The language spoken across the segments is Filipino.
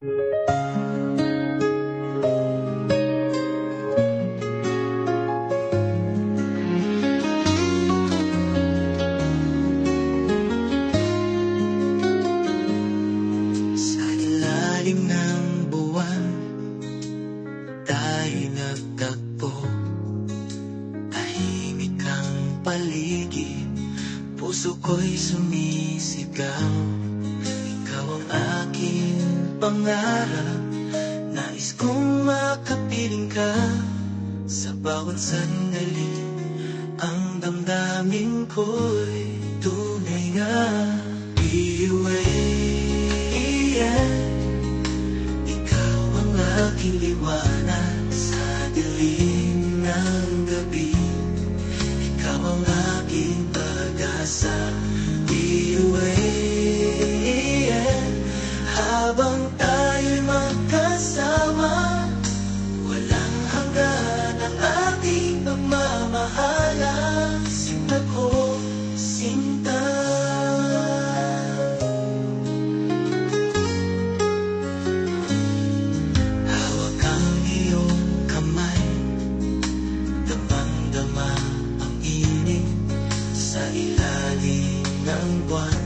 Sa ilalim ng buwan tayo nagtagpo, tahimik ang paligid, puso ko'y sumisigaw. Ikaw ang aking pangarap, nais kong makapiling ka. Sa bawat sandali, ang damdamin ko'y tunay nga. Be away, yeah. Ikaw ang aking liwanag sa dilim ng gabi. Ikaw ang aking pag-asa. Be away, yeah. Habang tayo'y magkasama, walang hanggan ang ating pagmamahala. Sinta ko, sinta. Hawak ang iyong kamay, damang-dama ang init sa ilalim ng buwan.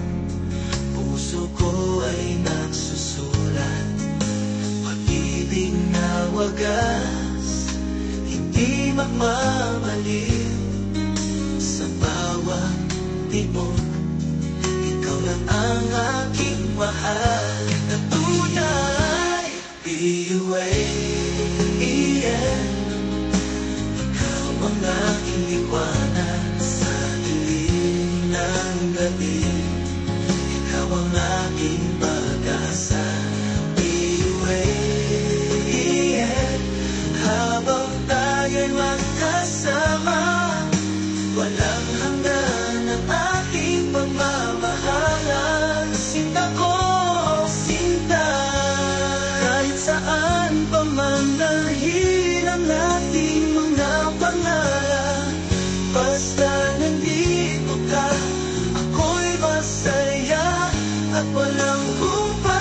Puso ko ay nagsusulat, pag-ibig na wagas, hindi magmamaliw. Sa bawat tibok, ikaw lang ang aking mahal na tunay. Be away, yeah. Ikaw ang aking liwanag sa dilim ng gabi. Ikaw ang aking pag-asa. Be away, yeah. Habang tayo'y magkasama, walang hanggan ang ating pagmamahalan. Sinta ko, sinta. Kahit saan pa man dalhin ang ating mga pangalan, basta nandito ka, ako'y masaya at walang humpay.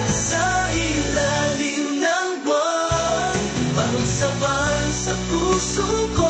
Sa ilalim ng buwan, pangsabay sa puso ko,